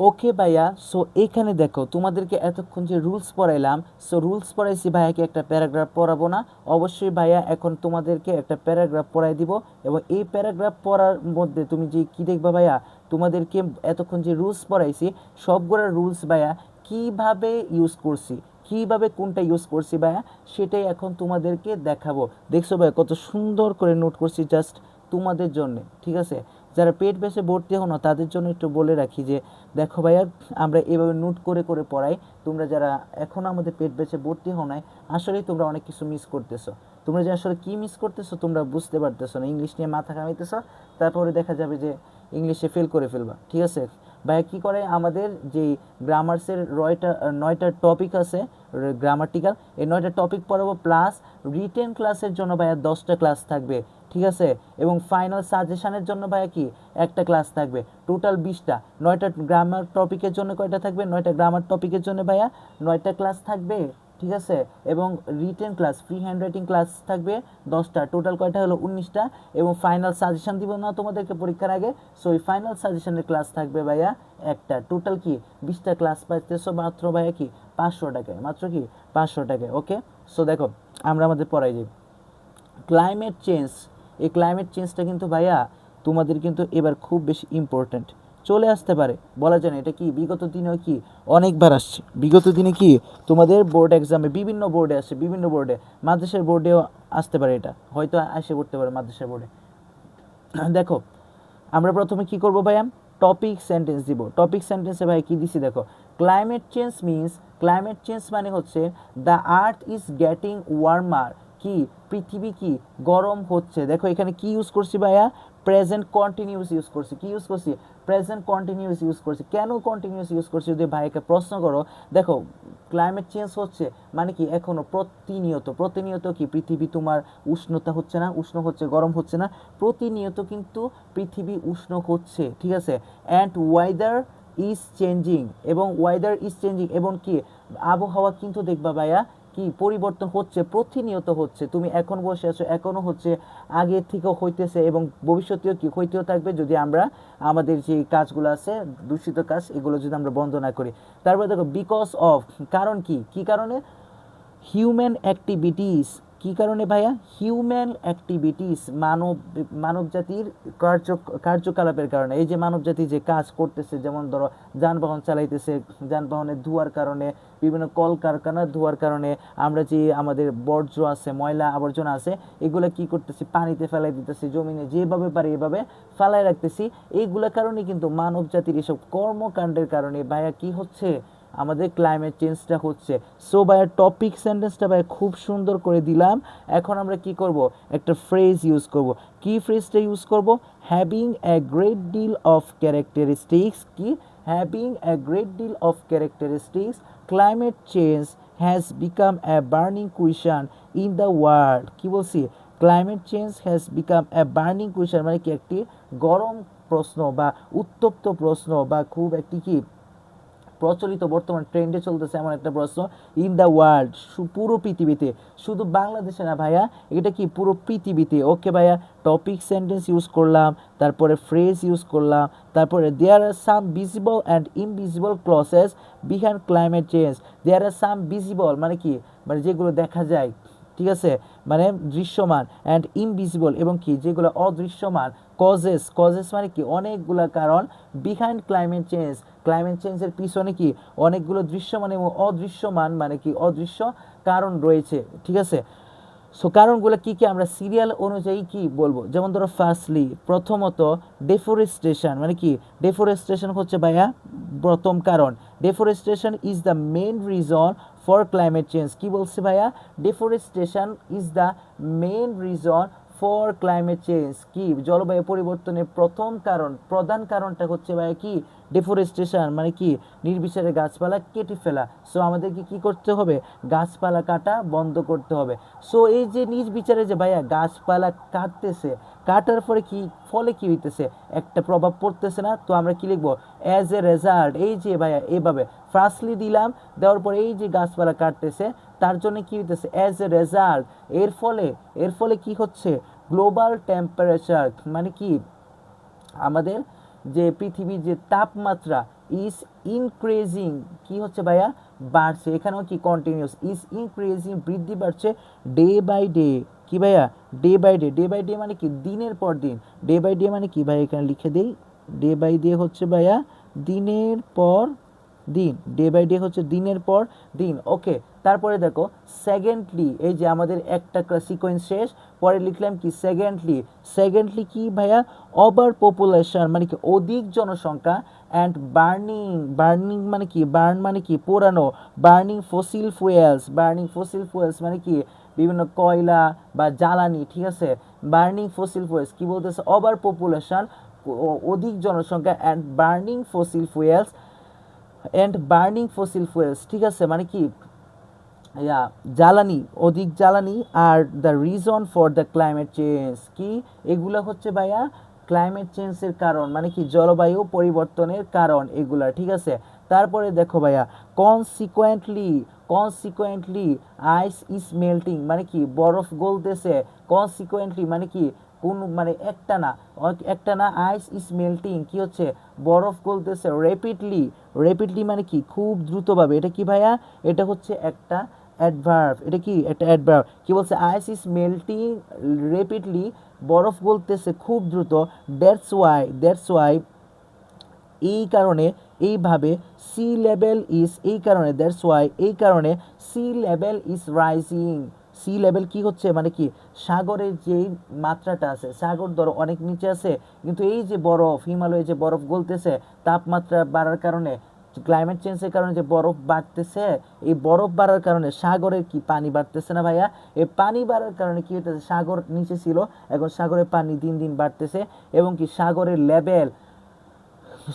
ওকে ভাইয়া, সো এখানে দেখো তোমাদেরকে এতক্ষণ যে রুলস পড়াইলাম, সো রুলস পড়াইছি, ভাইয়াকে একটা প্যারাগ্রাফ পড়াবো না? অবশ্যই ভাইয়া এখন তোমাদেরকে একটা প্যারাগ্রাফ পড়াই দিব, এবং এই প্যারাগ্রাফ পড়ার মধ্যে তুমি যে কি দেখবা ভাইয়া, তোমাদেরকে এতক্ষণ যে রুলস পড়াইছি সবগুলো রুলস ভাইয়া কিভাবে ইউজ করছি, কিভাবে কোনটা ইউজ করছি ভাইয়া, সেটাই এখন তোমাদেরকে দেখাবো। দেখছো ভাইয়া কত সুন্দর করে নোট করছি জাস্ট তোমাদের জন্য, ঠিক আছে? যারা পেট বেসে ভর্তি হও না তাদের জন্য একটু বলে রাখি যে দেখো ভাইয়া, আমরা এভাবে নোট করে করে পড়াই। তোমরা যারা এখনও আমাদের পেট বেসে ভর্তি হও নাই, আসলেই তোমরা অনেক কিছু মিস করতেছো। তোমরা যে আসলে কী মিস করতেছো তোমরা বুঝতে পারতেছো না, ইংলিশ নিয়ে মাথা ঘামাইতেছো, তারপরে দেখা যাবে যে ইংলিশে ফেল করে ফেলবা, ঠিক আছে? ভাইয়া কী করে, আমাদের যে গ্রামার্সের 9টা টপিক আছে গ্রামাটিক্যাল, এই 9টা টপিক পড়াবো, প্লাস রিটেন ক্লাসের জন্য ভাইয়া 10টা ক্লাস থাকবে, ঠিক আছে? এবং ফাইনাল সাজেশনের জন্য ভাইয়া কি একটা ক্লাস থাকবে, টোটাল 20টা। 9টা গ্রামার টপিকের জন্য কয়টা থাকবে, 9টা গ্রামার টপিকের জন্য ভাইয়া 9টা ক্লাস থাকবে, ঠিক আছে? এবং written class, free hand writing class থাকবে 10টা, টোটাল কয়টা হলো 19টা। এবং ফাইনাল সাজেশন দিব না তোমাদেরকে পরীক্ষার আগে, সো এই ফাইনাল সাজেশনের ক্লাস থাকবে ভাইয়া একটা, টোটাল কি 20টা ক্লাস পাইতেছো মাত্র ভাইয়া কি 500 টাকায়, মাত্র কি 500 টাকায়। ওকে, সো দেখো আমরা আমাদের পড়াই যাই। ক্লাইমেট চেঞ্জ, এই ক্লাইমেট চেঞ্জটা কিন্তু ভাইয়া তোমাদের কিন্তু এবার খুব বেশি ইম্পর্ট্যান্ট চলে আসতে পারে, বলা যায় না। এটা কি বিগত দিনেও কি অনেকবার আসছে, বিগত দিনে কি তোমাদের বোর্ড এক্সামে বিভিন্ন বোর্ডে আসে, বিভিন্ন বোর্ডে, মাদ্রাসার বোর্ডেও আসতে পারে, এটা হয়তো এসে পড়তে পারে মাদ্রাসার বোর্ডে। দেখো আমরা প্রথমে কি করব ভাইয়া, টপিক সেন্টেন্স দিব। টপিক সেন্টেন্সে ভাই কি দিছি দেখো, climate change means, climate change মানে হচ্ছে the earth is getting warmer, কি পৃথিবী কি গরম হচ্ছে। দেখো এখানে কি ইউজ করছি ভাইয়া, প্রেজেন্ট কন্টিনিউয়াস ইউজ করছি। কি ইউজ করছি, প্রেজেন্ট কন্টিনিউয়াস ইউজ করছি। কেন কন্টিনিউয়াস ইউজ করছি যদি ভাইকে প্রশ্ন করো, দেখো ক্লাইমেট চেঞ্জ হচ্ছে মানে কি এখনো প্রতিনিয়ত, প্রতিনিয়ত কি পৃথিবী তোমার উষ্ণতা হচ্ছে না, উষ্ণ হচ্ছে, গরম হচ্ছে না, প্রতিনিয়ত কিন্তু পৃথিবী উষ্ণ হচ্ছে, ঠিক আছে? অ্যান্ড ওয়েদার ইজ চেঞ্জিং, এবং ওয়েদার ইজ চেঞ্জিং, এবং কি আবহাওয়া কিন্তু দেখবা ভাইয়া কি পরিবর্তন হচ্ছে, প্রতিনিয়ত হচ্ছে। তুমি এখন বসে আছো, এখনও হচ্ছে, আগে থেকেও হইতেছে, এবং ভবিষ্যতেও কি হইতেও থাকবে যদি আমরা আমাদের যে কাজগুলো আছে দূষিত কাজ এগুলো যদি আমরা বন্ধ না করি। তারপরে দেখো বিকজ অফ, কারণ কি, কি কারণে, হিউম্যান অ্যাক্টিভিটিস, কী কারণে ভাইয়া, হিউম্যান অ্যাক্টিভিটিস, মানব জাতির কার্যকলাপের কারণে। এই যে মানব জাতি যে কাজ করতেছে, যেমন ধরো যানবাহন চালাইতেছে, যানবাহনের ধোঁয়ার কারণে, বিভিন্ন কলকারখানার ধোঁয়ার কারণে, আমরা যে আমাদের বর্জ্য আছে, ময়লা আবর্জনা আছে, এগুলো কি করতেছি, পানিতে ফেলাই দিতেছি, জমিনে যেভাবে পারি এভাবে ফেলাই রাখতেছি। এইগুলোর কারণে কিন্তু মানব জাতির এসব কর্মকাণ্ডের কারণে ভাইয়া কি হচ্ছে, আমাদের ক্লাইমেট চেঞ্জটা হচ্ছে। সো ভাইয়া টপিক সেন্টেন্সটা ভাই খুব সুন্দর করে দিলাম। এখন আমরা কি করব, একটা ফ্রেজ ইউজ করব। কি ফ্রেজটা ইউজ করব, having a great deal of characteristics, কি having a great deal of characteristics, climate change has become a burning question in the world. কি বলছি, climate change has become a burning question মানে কি একটি গরম প্রশ্ন বা উত্তপ্ত প্রশ্ন, বা খুব একটি কি প্রচলিত বর্তমান ট্রেন্ডে চলতেছে এমন একটা প্রশ্ন, ইন দ্য ওয়ার্ল্ড, পুরো পৃথিবীতে, শুধু বাংলাদেশে না ভাইয়া, এটা কি পুরো পৃথিবীতে। ওকে ভাইয়া, টপিক সেন্টেন্স ইউজ করলাম, তারপরে ফ্রেজ ইউজ করলাম, তারপরে there are some visible and invisible causes behind climate change. There are some visible মানে কি, মানে যেগুলো দেখা যায়, ঠিক আছে, মানে দৃশ্যমান, অ্যান্ড ইনভিজিবল এবং কি যেগুলো অদৃশ্যমান, কজেস, কজেস মানে কি অনেকগুলো কারণ, বিহাইন্ড ক্লাইমেট চেঞ্জ, ক্লাইমেট চেঞ্জের পিছনে কি অনেকগুলো দৃশ্যমান এবং অদৃশ্যমান মানে কি অদৃশ্য কারণ রয়েছে, ঠিক আছে? সো কারণগুলো কি কি আমরা সিরিয়াল অনুযায়ী কি বলবো, যেমন ধরো ফার্স্টলি প্রথমত ডেফোরেস্টেশন মানে কি, ডেফোরেস্টেশন হচ্ছে ভাইয়া প্রথম কারণ। Deforestation is the main reason for climate change. কি বলছে ভাইয়া, deforestation is the main reason for climate change, কি জলবায়ু পরিবর্তনের প্রথম কারণ, প্রধান কারণটা হচ্ছে ভাইয়া কি, ডেফোরেস্টেশন মানে কি নির্বিচারে গাছপালা কেটে ফেলা। সো আমাদেরকে কি করতে হবে, গাছপালা কাটা বন্ধ করতে হবে। সো এই যে নির্বিচারে যে ভাইয়া গাছপালা কাটতেছে, কাটার পরে কি ফলে কি হইতেছে, একটা প্রভাব পড়তেছে না? তো আমরা কি লিখবো, অ্যাজ এ রেজাল্ট, এই যে ভাইয়া এভাবে ফার্স্টলি দিলাম, দেওয়ার পরে এই যে গাছপালা কাটতেছে তার জন্য কি হইতেছে, অ্যাজ এ রেজাল্ট, এর ফলে কি হচ্ছে, গ্লোবাল টেম্পারেচার মানে কি আমাদের যে পৃথিবীর যে তাপমাত্রা, ইজ ইনক্রিজিং, কি হচ্ছে ভাইয়া, বাড়ছে, এখানেও কি কন্টিনিউস, ইজ ইনক্রিজিং বৃদ্ধি পাচ্ছে, ডে বাই ডে, কি ভাইয়া, day by day, day by day মানে কি দিনের পর দিন, ডে বাই ডে মানে কি ভাই এখানে লিখে দেই, ডে বাই ডে হচ্ছে ভাইয়া দিনের পর দিন, ডে বাই ডে হচ্ছে দিনের পর দিন। ওকে, তারপরে দেখো সেকেন্ডলি, এই যে আমাদের একটা সিকোয়েন্স শেষ, পরে লিখলাম কি সেকেন্ডলি, সেকেন্ডলি কি ভাইয়া, ওভার পপুলেশন মানে কি অধিক জনসংখ্যা, অ্যান্ড বার্নিং, বার্নিং মানে কি, বার্ন মানে কি পোড়ানো, burning fossil fuels, burning fossil fuels মানে কি বিভিন্ন কয়লা বা জ্বালানি, ঠিক আছে, বার্নিং ফসিল ফুয়েলস কি বলতেছে, ওভার পপুলেশন অধিক জনসংখ্যা, and burning fossil fuels, and burning fossil fuels, ঠিক আছে, মানে কি জ্বালানি, অধিক জ্বালানি, are the reason for the climate change, কি এগুলা হচ্ছে ভাইয়া ক্লাইমেট চেঞ্জের কারণ, মানে কি জলবায়ু পরিবর্তনের কারণ এগুলা, ঠিক আছে। তারপরে দেখো ভাইয়া consequently, consequently ice is melting মানে কি বরফ গলতেছে, কনসিকুয়েন্টলি মানে কি কোন মানে একটা না, একটা না, আইস ইজ মেল্টিং কি হচ্ছে বরফ গলতেছে, র্যাপিডলি, র্যাপিডলি মানে কি খুব দ্রুতভাবে, এটা কি ভাইয়া, এটা হচ্ছে একটা অ্যাডভার্ব, এটা কি একটা অ্যাডভার্ব, কি বলছে, আইস ইজ মেল্টিং র্যাপিডলি, বরফ গলতেছে খুব দ্রুত, দ্যাটস ওয়াই এই কারণে, এইভাবে সি লেভেল ইজ, এই কারণে দ্যাটস ওয়াই এই কারণে sea level is rising, sea level কি হচ্ছে মানে কি সাগরের যেই মাত্রাটা আছে, সাগর ধরো অনেক নিচে আছে, কিন্তু এই যে বরফ হিমালয়ে যে বরফ গলতেছে তাপমাত্রা বাড়ার কারণে, ক্লাইমেট চেঞ্জের কারণে যে বরফ বাড়তেছে, এই বরফ বাড়ার কারণে সাগরের কি পানি বাড়তেছে না ভাইয়া, এই পানি বাড়ার কারণে কি হতেছে, সাগর নিচে ছিল এখন সাগরের পানি দিন দিন বাড়তেছে, এবং কি সাগরের লেভেল,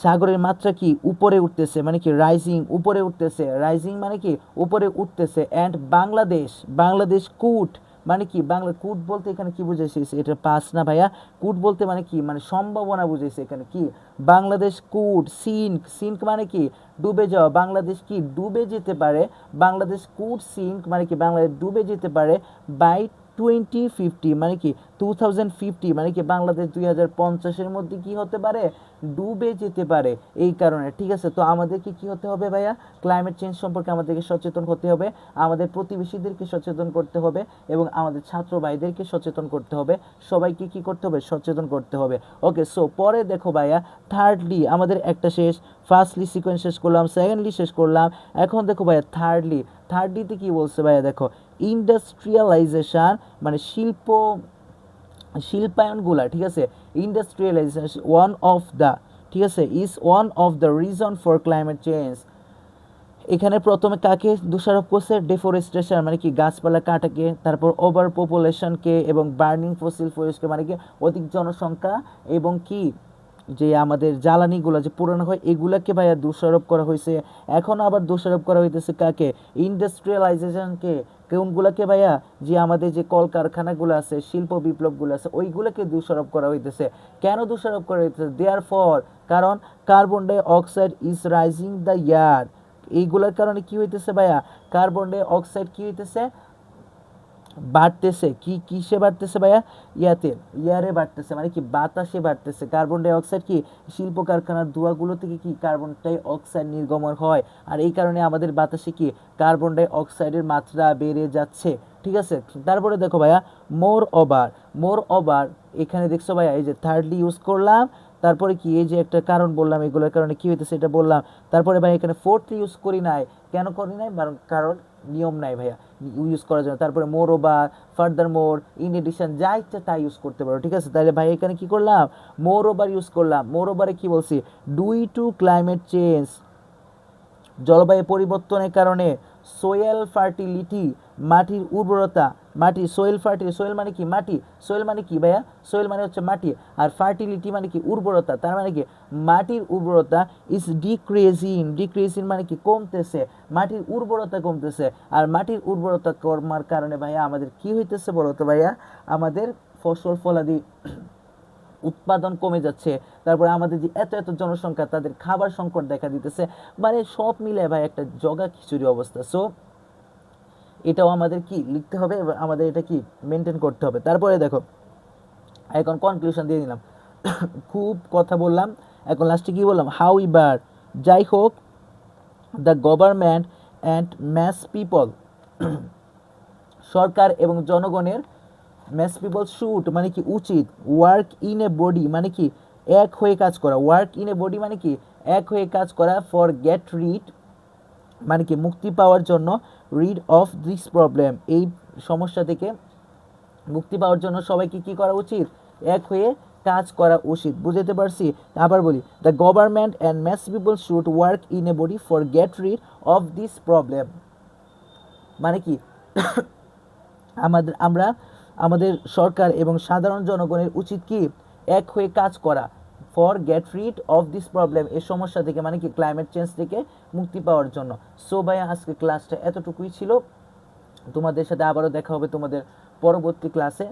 সাগরের মাত্রা কি উপরে উঠতেছে, মানে কি রাইজিং, উপরে উঠতেছে, রাইজিং মানে কি উপরে উঠতেছে, অ্যান্ড বাংলাদেশ, বাংলাদেশ কুট মানে কি, বাংলা কুট বলতে এখানে কি বুঝাইছে, এটা পাস না ভাইয়া, কুট বলতে মানে কি মানে সম্ভাবনা বুঝাইছে এখানে, কি বাংলাদেশ কুট সিঙ্ক, সিঙ্ক মানে কি ডুবে যাওয়া, বাংলাদেশ কি ডুবে যেতে পারে, বাংলাদেশ কুট সিঙ্ক মানে কি বাংলাদেশ ডুবে যেতে পারে বাই 2050 মানে কি 2050 মানে কি বাংলাদেশ 2050-এর মধ্যে কি হতে পারে, ডুবে যেতে পারে, এই কারণে, ঠিক আছে। তো আমাদেরকে কি হতে হবে ভাইয়া, ক্লাইমেট চেঞ্জ সম্পর্কে আমাদেরকে সচেতন হতে হবে, আমাদের প্রতিবেশীদেরকে সচেতন করতে হবে, এবং আমাদের ছাত্র ভাইদেরকে সচেতন করতে হবে, সবাইকে কি করতে হবে, সচেতন করতে হবে। ওকে, সো পরে দেখো ভাইয়া থার্ডলি আমাদের একটা শেষ, ফার্স্টলি সিকোয়েন্স শেষ করলাম, সেকেন্ডলি শেষ করলাম, এখন দেখো ভাইয়া থার্ডলি, থার্ডলিতে কি বলছে ভাইয়া, দেখো ইন্ডাস্ট্রিয়ালাইজেশন মানে শিল্পায়নগুলা, ঠিক আছে, ইন্ডাস্ট্রিয়ালাইজেশন ওয়ান অফ দ্য, ঠিক আছে, is one of the reason for climate change. এখানে প্রথমে কাকে দোষারোপ করছে, ডেফরেস্টেশন মানে কি গাছপালা কাটাকে, তারপর ওভার পপুলেশনকে, এবং বার্নিং ফসিল ফুয়েলসকে মানে কি অধিক জনসংখ্যা, এবং কি যে আমাদের জ্বালানিগুলো যে পুরানো হয় এগুলাকে ভাইয়া দোষারোপ করা হয়েছে। এখন আবার দোষারোপ করা হইতেছে কাকে, ইন্ডাস্ট্রিয়ালাইজেশনকে, কোনগুলাকে ভাইয়া, যে আমাদের যে কলকারখানাগুলো আছে, শিল্প বিপ্লবগুলো আছে, ওইগুলোকে দোষারোপ করা হইতেছে। কেন দোষারোপ করা হইতেছে, দেয়ার ফর কারণ carbon dioxide is rising the air, এইগুলোর কারণে কি হইতেছে ভাইয়া, কার্বন ডাই অক্সাইড কি হইতেছে বাড়তেছে, কি কিসে বাড়তেছে ভাইয়া, ইয়ারে বাড়তেছে, মানে কি বাতাসে বাড়তেছে, কার্বন ডাই অক্সাইড কি শিল্প কারখানার ধোঁয়াগুলো থেকে কি কার্বন ডাই অক্সাইড নির্গমন হয়, আর এই কারণে আমাদের বাতাসে কি কার্বন ডাই অক্সাইডের মাত্রা বেড়ে যাচ্ছে, ঠিক আছে। তারপরে দেখো ভাইয়া মোর ওভার এখানে দেখছো ভাইয়া এই যে থার্ডলি ইউজ করলাম, তারপরে কি এই যে একটা কারণ বললাম এগুলোর কারণে কি হইতেছে এটা বললাম, তারপরে ভাই এখানে ফোর্থলি ইউজ করি নাই, কেন করি নাই, কারণ নিয়ম নাই ভাইয়া ইউজ করার জন্য। তারপরে moreover, furthermore, in addition, যা ইচ্ছা তাই ইউজ করতে পারো, ঠিক আছে। তাহলে ভাই এখানে কি করলাম, মোর ওভার ইউজ করলাম, মোর ওভারে কি বলছি, ডুই টু ক্লাইমেট চেঞ্জ, জলবায়ু পরিবর্তনের কারণে, সোয়েল ফার্টিলিটি মাটির উর্বরতা, মাটি সোয়েল ফার্টিলিটি, সোয়েল মানে কি মাটি, সোয়েল মানে কি ভাইয়া, সোয়েল মানে হচ্ছে মাটি, আর ফার্টিলিটি মানে কি উর্বরতা, তার মানে কি মাটির উর্বরতা ইজ ডিক্রিজিং মানে কি কমতেছে, মাটির উর্বরতা কমতেছে, আর মাটির উর্বরতা কমার কারণে ভাইয়া আমাদের কি হইতেছে বলতো ভাইয়া, আমাদের ফসল ফলাদি উৎপাদন কমে যাচ্ছে, তারপরে আমাদের যে এত এত জনসংখ্যা তাদের খাবার সংকট দেখা দিতেছে, মানে সব মিলে ভাই একটা জগা খিচুড়ি অবস্থা। সো এটাও আমাদের কি লিখতে হবে, আমাদের এটা কি মেনটেন করতে হবে। তারপরে দেখো এখন কনক্লুশন দিয়ে দিলাম খুব কথা বললাম, এখন লাস্টে কি বললাম, হাউ ইভার যাই হোক, the government and mass people, সরকার এবং জনগণের, ম্যাস পিপল শুড মানে কি উচিত, ওয়ার্ক ইন এ বডি মানে কি এক হয়ে কাজ করা, ওয়ার্ক ইন এ বডি মানে কি এক হয়ে কাজ করা, ফর গেট রিড মানে কি মুক্তি পাওয়ার জন্য, রিড অফ দিস প্রবলেম এই সমস্যা থেকে মুক্তি পাওয়ার জন্য সবাইকে কি করা উচিত, এক হয়ে কাজ করা উচিত। বুঝতে পারছি? আবার বলি, the government and mass people should work in a body for get rid of this problem মানে কি আমরা আমাদের সরকার এবং সাধারণ জনগণের উচিত কি এক হয়ে কাজ করা, for get rid of this problem এই সমস্যা থেকে মানে কি ক্লাইমেট চেঞ্জ থেকে মুক্তি পাওয়ার জন্য। সো ভাইয়া আজকে ক্লাসটা এতটুকুই ছিল, তোমাদের সাথে আবারও দেখা হবে তোমাদের পরবর্তী ক্লাসে।